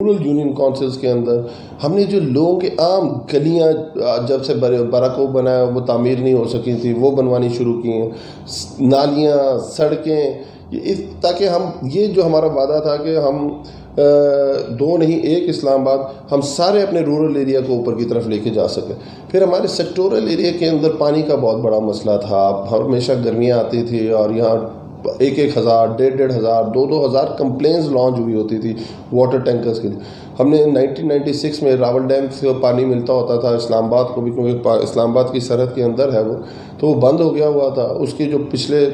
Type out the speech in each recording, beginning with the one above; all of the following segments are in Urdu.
رورل یونین کونسلز کے اندر ہم نے جو لوگوں کے عام گلیاں جب سے برا کو بنایا وہ تعمیر نہیں ہو سکی تھی وہ بنوانی شروع کی ہیں، نالیاں، سڑکیں، تاکہ ہم یہ جو ہمارا وعدہ تھا کہ ہم دو نہیں ایک اسلام آباد ہم سارے اپنے رورل ایریا کو اوپر کی طرف لے کے جا سکیں۔ پھر ہمارے سیکٹورل ایریا کے اندر پانی کا بہت بڑا مسئلہ تھا، ہمیشہ گرمیاں آتی تھی اور یہاں 1,000 1,500 2,000 کمپلینز لانچ ہوئی ہوتی تھی واٹر ٹینکرز کے لیے۔ ہم نے 1996 میں راول ڈیم سے پانی ملتا ہوتا تھا اسلام آباد کو بھی، کیونکہ اسلام آباد کی سرحد کے اندر ہے وہ، تو وہ بند ہو گیا ہوا تھا۔ اس کے جو پچھلے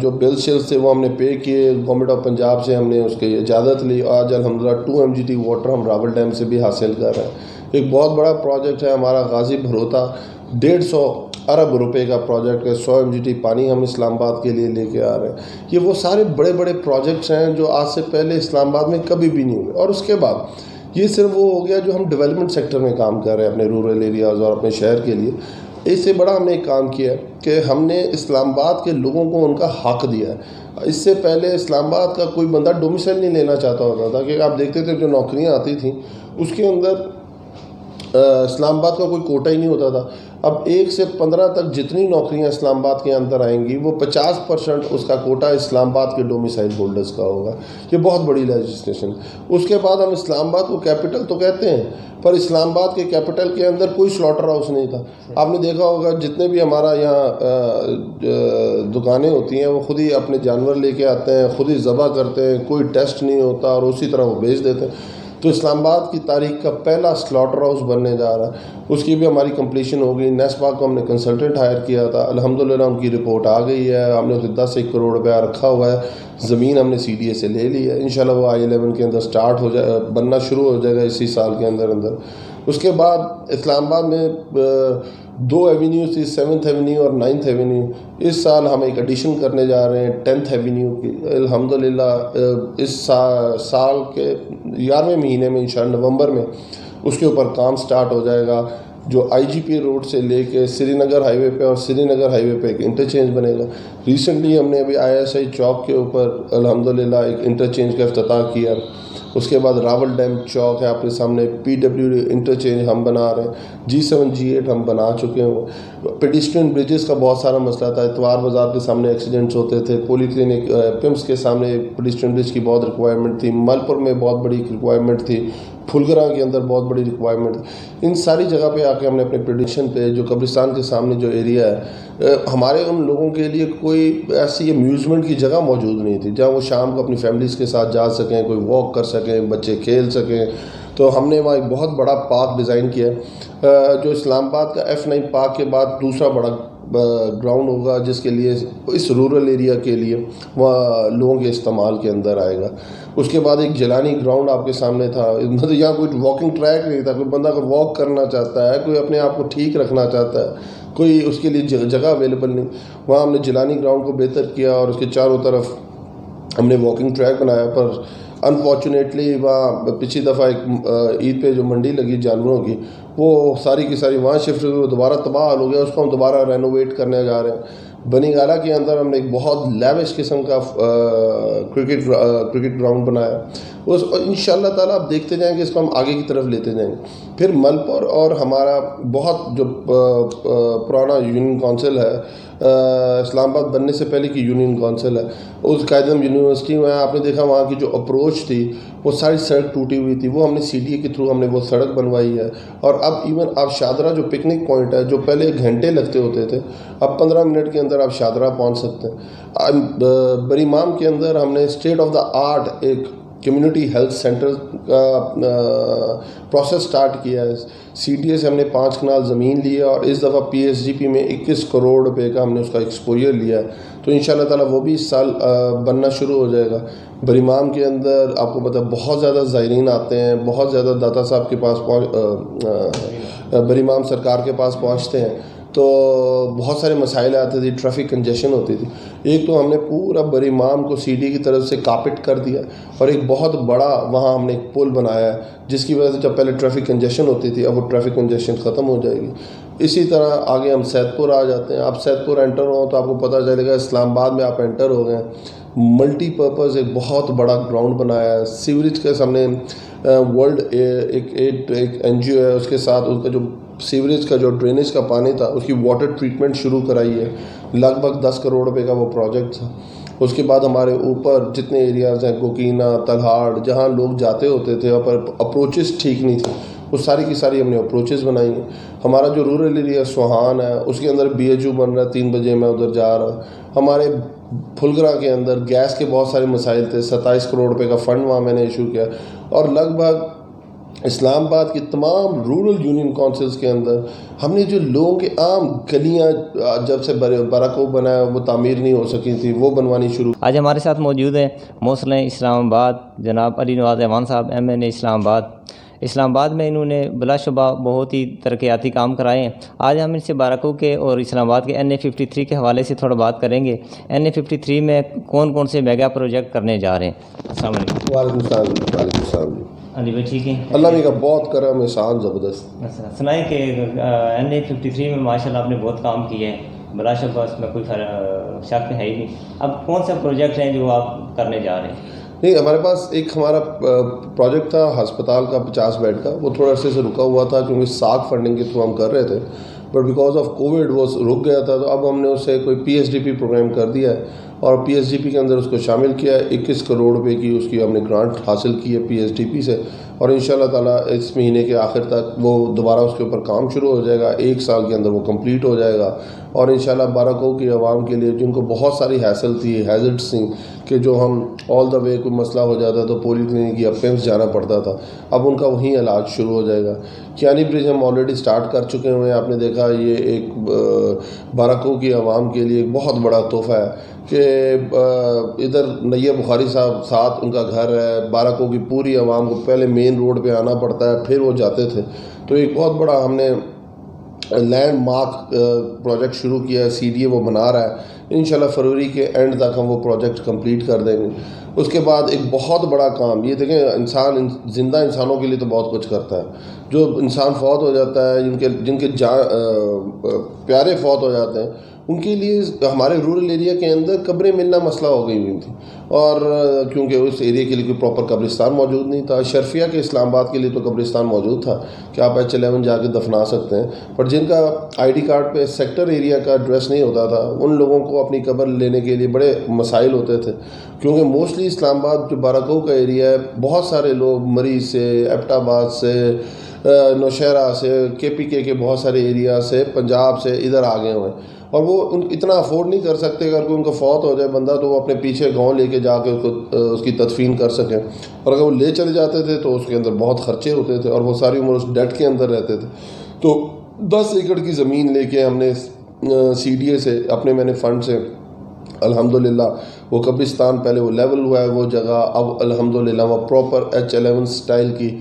جو بل شیلز تھے وہ ہم نے پے کیے، گورنمنٹ آف پنجاب سے ہم نے اس کی اجازت لی۔ آج الحمدللہ 2 MGT واٹر ہم راول ڈیم سے بھی حاصل کر رہے ہیں۔ ایک بہت بڑا پروجیکٹ ہے ہمارا غازی بھروتا، 150 ارب روپے کا پروجیکٹ ہے، 100 MGT پانی ہم اسلام آباد کے لیے لے کے آ رہے ہیں۔ یہ وہ سارے بڑے بڑے پروجیکٹس ہیں جو آج سے پہلے اسلام آباد میں کبھی بھی نہیں ہوئے۔ اور اس کے بعد یہ صرف وہ ہو گیا جو ہم ڈیولپمنٹ سیکٹر میں کام کر رہے ہیں اپنے رورل ایریاز اور اپنے شہر کے لیے۔ اس سے بڑا ہم نے ایک کام کیا کہ ہم نے اسلام آباد کے لوگوں کو ان کا حق دیا ہے۔ اس سے پہلے اسلام آباد کا کوئی بندہ ڈومیسائل نہیں لینا چاہتا ہوتا تھا، کہ آپ دیکھتے تھے جو نوکریاں آتی تھیں اس کے اندر اسلام آباد کا کوئی کوٹا ہی نہیں ہوتا تھا۔ اب 1 سے 15 تک جتنی نوکریاں اسلام آباد کے اندر آئیں گی وہ 50% اس کا کوٹا اسلام آباد کے ڈومیسائل ہولڈرز کا ہوگا۔ یہ بہت بڑی لیجسلیشن۔ اس کے بعد ہم اسلام آباد کو کیپٹل تو کہتے ہیں، پر اسلام آباد کے کیپٹل کے اندر کوئی سلاٹر ہاؤس نہیں تھا۔ آپ نے دیکھا ہوگا جتنے بھی ہمارا یہاں دکانیں ہوتی ہیں وہ خود ہی اپنے جانور لے کے آتے ہیں، خود ہی ذبح کرتے ہیں، کوئی ٹیسٹ نہیں ہوتا اور اسی طرح وہ بیچ دیتے ہیں۔ تو اسلام آباد کی تاریخ کا پہلا سلاٹر ہاؤس بننے جا رہا ہے، اس کی بھی ہماری کمپلیشن ہو گئی۔ نیسپا کو ہم نے کنسلٹنٹ ہائر کیا تھا، الحمدللہ ان کی رپورٹ آ گئی ہے۔ ہم نے 10 کروڑ روپیہ رکھا ہوا ہے، زمین ہم نے CDA سے لے لی ہے، انشاءاللہ وہ I-11 کے اندر سٹارٹ ہو جائے، بننا شروع ہو جائے گا اسی سال کے اندر۔ اس کے بعد اسلام آباد میں 2 ایونیو تھی، 7th ایونیو اور 9th ایونیو۔ اس سال ہم ایک ایڈیشن کرنے جا رہے ہیں 10th ایونیو کی، الحمدللہ اس سال کے 11ویں مہینے میں انشاءاللہ نومبر میں اس کے اوپر کام سٹارٹ ہو جائے گا، جو IGP روڈ سے لے کے سری نگر ہائی وے پہ، اور سری نگر ہائی وے پہ ایک انٹرچینج بنے گا۔ ریسنٹلی ہم نے ابھی ISI چوک کے اوپر الحمدللہ ایک انٹرچینج کا افتتاح کیا۔ اس کے بعد راول ڈیم چوک ہے آپ کے سامنے، PW انٹرچینج ہم بنا رہے ہیں، G7 G8 ہم بنا چکے ہیں۔ پیڈسٹرین بریجز کا بہت سارا مسئلہ تھا، اتوار بازار کے سامنے ایکسیڈنٹس ہوتے تھے، پولی کلینک پمس کے سامنے پیڈسٹرین برج کی بہت ریکوائرمنٹ تھی، ملپور میں بہت بڑی ریکوائرمنٹ تھی، پھولگرا کے اندر بہت بڑی ریکوائرمنٹ تھی۔ ان ساری جگہ پہ آ کے ہم نے اپنے پریڈکشن پہ، جو قبرستان کے سامنے جو ایریا ہے، ہمارے ان لوگوں کے لیے کوئی ایسی امیوزمنٹ کی جگہ موجود نہیں تھی جہاں وہ شام کو اپنی فیملیز کے ساتھ جا سکیں، کوئی واک کر سکیں، بچے کھیل سکیں۔ تو ہم نے وہاں ایک بہت بڑا پارک ڈیزائن کیا ہے، جو اسلام آباد کا F9 پارک کے بعد دوسرا بڑا گراؤنڈ ہوگا، جس کے لیے اس رورل ایریا کے لیے وہاں لوگوں کے استعمال کے اندر آئے گا۔ اس کے بعد ایک جیلانی گراؤنڈ آپ کے سامنے تھا، مطلب یہاں کوئی واکنگ ٹریک نہیں تھا، کوئی بندہ کو واک کرنا چاہتا ہے، کوئی اپنے آپ کو ٹھیک رکھنا چاہتا ہے، کوئی اس کے لیے جگہ اویلیبل نہیں، وہاں ہم نے جیلانی گراؤنڈ کو بہتر کیا اور اس کے چاروں طرف ہم نے واکنگ ٹریک بنایا۔ پر انفارچونیٹلی وہاں پچھلی دفعہ ایک عید پہ جو منڈی لگی جانوروں کی، وہ ساری کی ساری وہاں شفٹ ہوئی، وہ دوبارہ تباہ حال ہو گیا، اس کو ہم دوبارہ رینوویٹ کرنے جا رہے ہیں۔ بنی گالہ کے اندر ہم نے ایک بہت لیوش قسم کا کرکٹ گراؤنڈ بنایا، اس انشاءاللہ تعالیٰ آپ دیکھتے جائیں گے، اس کو ہم آگے کی طرف لیتے جائیں گے۔ پھر ملپور اور ہمارا بہت جو پرانا یونین کونسل ہے، اسلام آباد بننے سے پہلے کی یونین کونسل ہے، اس قائد اعظم یونیورسٹی میں آپ نے دیکھا وہاں کی جو اپروچ تھی وہ ساری سڑک ٹوٹی ہوئی تھی، وہ ہم نے CDA کے تھرو ہم نے وہ سڑک بنوائی ہے۔ اور اب ایون آپ شاہدرہ جو پکنک پوائنٹ ہے، جو پہلے گھنٹے لگتے ہوتے تھے، اب 15 منٹ کے اندر آپ شاہدرہ پہنچ سکتے ہیں۔ بریمام کے اندر ہم نے اسٹیٹ آف دا آرٹ ایک کمیونٹی ہیلتھ سینٹر کا پروسیس سٹارٹ کیا ہے۔ CDA سے ہم نے 5 کنال زمین لی ہے، اور اس دفعہ PSGP میں 21 کروڑ روپے کا ہم نے اس کا ایکسپوجر لیا ہے، تو انشاءاللہ تعالیٰ وہ بھی اس سال بننا شروع ہو جائے گا۔ بریمام کے اندر آپ کو پتہ بہت زیادہ زائرین آتے ہیں، بہت زیادہ داتا صاحب کے پاس بریمام سرکار کے پاس پہنچتے ہیں، تو بہت سارے مسائل آتے تھے، ٹریفک کنجیشن ہوتی تھی۔ ایک تو ہم نے پورا بریمام کو CDA کی طرف سے کارپیٹ کر دیا، اور ایک بہت بڑا وہاں ہم نے ایک پل بنایا ہے، جس کی وجہ سے جب پہلے ٹریفک کنجیشن ہوتی تھی اب وہ ٹریفک کنجیشن ختم ہو جائے گی۔ اسی طرح آگے ہم سید پور آ جاتے ہیں۔ آپ سید پور انٹر ہوں تو آپ کو پتہ چلے گا اسلام آباد میں آپ انٹر ہو گئے ہیں، ملٹی پرپز ایک بہت بڑا گراؤنڈ بنایا ہے. سیوریج کا ہم نے ورلڈ ایک این جی او ہے, اس کے ساتھ اس کا جو سیوریج کا جو ڈرینیج کا پانی تھا اس کی واٹر ٹریٹمنٹ شروع کرائی ہے. لگ بھگ 10 کروڑ روپے کا وہ پروجیکٹ تھا. اس کے بعد ہمارے اوپر جتنے ایریاز ہیں, کوکینہ, تلہاڑ, جہاں لوگ جاتے ہوتے تھے وہاں پر اپروچز ٹھیک نہیں تھی, وہ ساری کی ساری ہم نے اپروچز بنائی ہیں. ہمارا جو رورل ایریا سوہان ہے اس کے اندر بی ایچ یو بن رہا ہے, 3 بجے میں ادھر جا رہا ہوں. ہمارے پھلگرا کے اندر گیس کے بہت سارے مسائل تھے, 27 کروڑ روپے کا فنڈ وہاں میں نے ایشو کیا. اور لگ بھگ اسلام آباد کی تمام رورل یونین کونسلز کے اندر ہم نے جو لوگوں کے عام گلیاں جب سے باراکوب بنایا وہ تعمیر نہیں ہو سکی تھی, وہ بنوانی شروع. آج ہمارے ساتھ موجود ہیں موصل اسلام آباد جناب علی نواز ایوان صاحب, MNA اسلام آباد. اسلام آباد میں انہوں نے بلا شبہ بہت ہی ترقیاتی کام کرائے ہیں. آج ہم ان سے باراکوب کے اور اسلام آباد کے NA53 کے حوالے سے تھوڑا بات کریں گے. NA53 میں کون کون سے میگا پروجیکٹ کرنے جا رہے ہیں؟ السلام علیکم. وعلیکم السلام. وعلیکم السلام. علی بھائی ٹھیک ہیں؟ اللہ کا بہت کرم, احسان زبردست. اچھا سنائیں کہ NA53 میں ماشاءاللہ آپ نے بہت کام کیا ہے, بلا شبہ اس میں کوئی شک ہے ہی نہیں. اب کون سے پروجیکٹ ہیں جو آپ کرنے جا رہے ہیں؟ نہیں, ہمارے پاس ایک ہمارا پروجیکٹ تھا ہسپتال کا 50 بیڈ کا, وہ تھوڑا عرصے سے رکا ہوا تھا کیونکہ ساک فنڈنگ کے تھرو ہم کر رہے تھے, بٹ بیکاز آف کووڈ وہ رک گیا تھا. تو اب ہم نے اسے کوئی PSDP پروگرام کر دیا ہے اور PSDP کے اندر اس کو شامل کیا ہے. 21 کروڑ روپے کی اس کی ہم نے گرانٹ حاصل کی ہے PSDP سے, اور انشاءاللہ تعالیٰ اس مہینے کے آخر تک وہ دوبارہ اس کے اوپر کام شروع ہو جائے گا. 1 سال کے اندر وہ کمپلیٹ ہو جائے گا. اور انشاءاللہ باراکوب کی عوام کے لیے جن کو بہت ساری ہیسل تھی, ہیزرڈس تھیں, کہ جو ہم آل دا وے کوئی مسئلہ ہو جاتا تو پولی کلینک یا پیمس جانا پڑتا تھا, اب ان کا وہیں علاج شروع ہو جائے گا. کیانی برج ہم آلریڈی سٹارٹ کر چکے ہوئے ہیں. آپ نے دیکھا یہ ایک باراکوب کی عوام کے لیے ایک بہت بڑا تحفہ ہے کہ ادھر نیا بخاری صاحب ساتھ ان کا گھر ہے. باراکوب کی پوری عوام کو پہلے مین روڈ پہ آنا پڑتا ہے, پھر وہ جاتے تھے. تو ایک بہت بڑا ہم نے لینڈ مارک پروجیکٹ شروع کیا ہے. CDA وہ بنا رہا ہے, انشاءاللہ فروری کے اینڈ تک ہم وہ پروجیکٹ کمپلیٹ کر دیں گے. اس کے بعد ایک بہت بڑا کام یہ دیکھیں, انسان زندہ انسانوں کے لیے تو بہت کچھ کرتا ہے. جو انسان فوت ہو جاتا ہے, جن کے پیارے فوت ہو جاتے ہیں, ان کے لیے ہمارے رورل ایریا کے اندر قبریں ملنا مسئلہ ہو گئی ہوئی تھی. اور کیونکہ اس ایریا کے لیے کوئی پراپر قبرستان موجود نہیں تھا. شرفیہ کے اسلام آباد کے لیے تو قبرستان موجود تھا کہ آپ H11 جا کے دفنا سکتے ہیں, پر جن کا ID کارڈ پہ سیکٹر ایریا کا ایڈریس نہیں ہوتا تھا, ان لوگوں کو اپنی قبر لینے کے لیے بڑے مسائل ہوتے تھے. کیونکہ موسٹلی اسلام آباد جو باراکوب کا ایریا ہے, بہت سارے لوگ مریض سے, ایبٹ آباد سے, نوشہرہ سے, KPK کے بہت سارے ایریا سے, پنجاب سے ادھر آ گئے ہوئے ہیں, اور وہ اتنا افورڈ نہیں کر سکتے. اگر کوئی ان کو فوت ہو جائے بندہ تو وہ اپنے پیچھے گاؤں لے کے جا کے اس کی تدفین کر سکیں, اور اگر وہ لے چلے جاتے تھے تو اس کے اندر بہت خرچے ہوتے تھے, اور وہ ساری عمر اس ڈیٹ کے اندر رہتے تھے. تو 10 ایکڑ کی زمین لے کے ہم نے CDA سے اپنے میں نے فنڈ سے الحمدللہ وہ قبرستان, پہلے وہ لیول ہوا ہے وہ جگہ, اب الحمدللہ وہ پراپر H11 سٹائل کی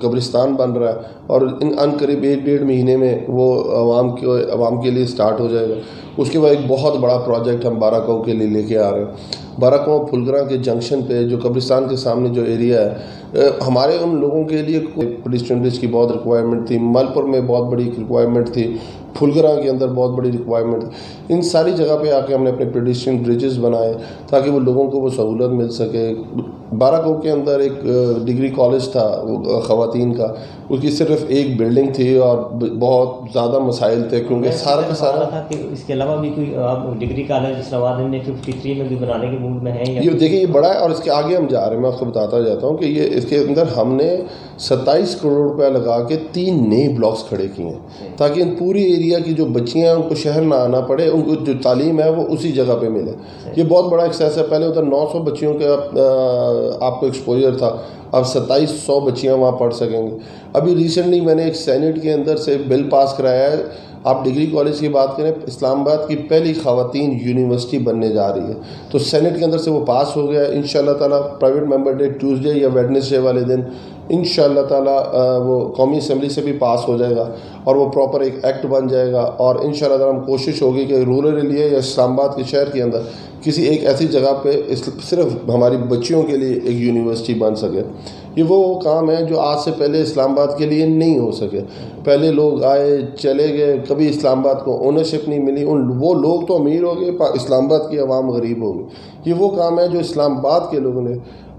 قبرستان بن رہا ہے, اور ان قریب 1-1.5 مہینے میں وہ عوام کے لیے سٹارٹ ہو جائے گا. اس کے بعد ایک بہت بڑا پروجیکٹ ہم باراکوب کے لیے لے کے آ رہے ہیں. باراکوب پھلگرا کے جنکشن پہ جو قبرستان کے سامنے جو ایریا ہے, ہمارے ان لوگوں کے لیے پیڈسٹرین برج کی بہت ریکوائرمنٹ تھی, ملپور میں بہت بڑی ریکوائرمنٹ تھی, پھلگرا کے اندر بہت بڑی ریکوائرمنٹ تھی. ان ساری جگہ پہ آ کے ہم نے اپنے پیڈسٹرین برجز بنائے تاکہ وہ لوگوں کو وہ سہولت مل سکے. باراکوب کے اندر ایک ڈگری کالج تھا خواتین کا, اس کی صرف ایک بلڈنگ تھی اور بہت زیادہ مسائل تھے, کیونکہ سارا کا سارا تھا کہ اس کے علاوہ بھی کوئی آپ ڈگری کالج اسلام آباد میں 53 میں بھی بنانے کے موڈ میں ہیں. یہ دیکھیں یہ بڑا ہے, اور اس کے آگے ہم جا رہے ہیں. میں آپ کو بتاتا جاتا ہوں کہ یہ اس کے اندر ہم نے 27 کروڑ روپیہ لگا کے 3 نئے بلاکس کھڑے کیے ہیں تاکہ ان پوری ایریا کی جو بچیاں ہیں ان کو شہر نہ آنا پڑے, ان کو جو تعلیم ہے وہ اسی جگہ پہ ملے. یہ بہت بڑا ایکسیس ہے. پہلے ادھر 900 بچیوں کا آپ کو ایکسپوجر تھا, اب 2700 بچیاں وہاں پڑھ سکیں گے. ابھی ریسنٹلی میں نے ایک سینٹ کے اندر سے بل پاس کرایا ہے, آپ ڈگری کالج کی بات کریں, اسلام آباد کی پہلی خواتین یونیورسٹی بننے جا رہی ہے. تو سینٹ کے اندر سے وہ پاس ہو گیا. انشاءاللہ تعالیٰ پرائیویٹ ممبر ڈے ٹیوزڈے یا ویڈنسڈے والے دن انشاءاللہ تعالیٰ وہ قومی اسمبلی سے بھی پاس ہو جائے گا, اور وہ پراپر ایک ایکٹ بن جائے گا. اور انشاءاللہ تعالیٰ ہم کوشش ہوگی کہ رورل ایریا یا اسلام آباد کے شہر کے اندر کسی ایک ایسی جگہ پہ صرف ہماری بچیوں کے لیے ایک یونیورسٹی بن سکے. یہ وہ کام ہے جو آج سے پہلے اسلام آباد کے لیے نہیں ہو سکے. پہلے لوگ آئے چلے گئے, کبھی اسلام آباد کو اونرشپ نہیں ملی, وہ لوگ تو امیر ہو گئے, اسلام آباد کی عوام غریب ہو گئی. یہ وہ کام ہے جو اسلام آباد کے لوگوں نے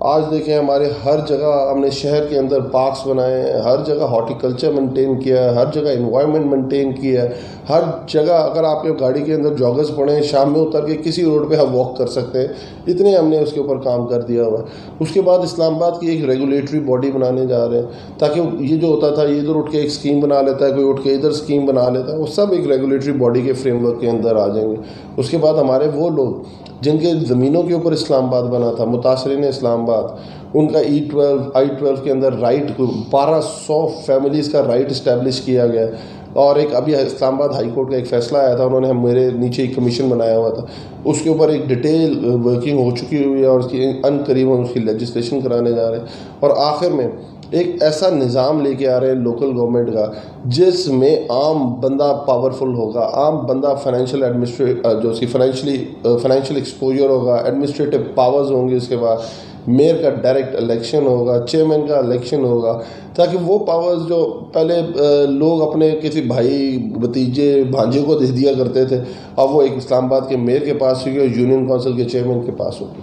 آج دیکھیں ہمارے ہر جگہ ہم نے شہر کے اندر پارکس بنائے ہیں, ہر جگہ ہارٹیکلچر مینٹین کیا ہے, ہر جگہ انوائرمنٹ مینٹین کیا ہے, ہر جگہ اگر آپ کے گاڑی کے اندر جاگرز پڑیں شام میں اتر کے کسی روڈ پہ ہم واک کر سکتے ہیں, اتنے ہم نے اس کے اوپر کام کر دیا ہوا ہے. اس کے بعد اسلام آباد کی ایک ریگولیٹری باڈی بنانے جا رہے ہیں تاکہ یہ جو ہوتا تھا یہ ادھر اٹھ کے ایک اسکیم بنا لیتا ہے, کوئی اٹھ کے ادھر اسکیم بنا لیتا ہے, وہ سب ایک ریگولیٹری باڈی کے فریم ورک کے اندر آ جائیں گے. اس کے بعد ہمارے وہ لوگ جن کے زمینوں کے اوپر اسلام آباد بنا تھا, متاثرین اسلام آباد, ان کا I-12 کے اندر رائٹ 1200 فیملیز کا رائٹ اسٹیبلش کیا گیا. اور ایک ابھی اسلام آباد ہائی کورٹ کا ایک فیصلہ آیا تھا, انہوں نے میرے نیچے ایک کمیشن بنایا ہوا تھا, اس کے اوپر ایک ڈیٹیل ورکنگ ہو چکی ہوئی ہے اور اس کی ان قریب ہم اس کی لیجسلیشن کرانے جا رہے ہیں. اور آخر میں ایک ایسا نظام لے کے آ رہے ہیں لوکل گورنمنٹ کا جس میں عام بندہ پاورفل ہوگا, عام بندہ فائنینشیل جو اس کی فائنینشیل ایکسپوجر ہوگا, ایڈمنسٹریٹو پاورز ہوں گے, اس کے بعد میئر کا ڈائریکٹ الیکشن ہوگا, چیئرمین کا الیکشن ہوگا, تاکہ وہ پاورز جو پہلے لوگ اپنے کسی بھائی بھتیجے بھانجے کو دے دیا کرتے تھے, اب وہ ایک اسلام آباد کے میئر کے پاس ہوگی اور یونین کونسل کے چیئرمین کے پاس ہوگی.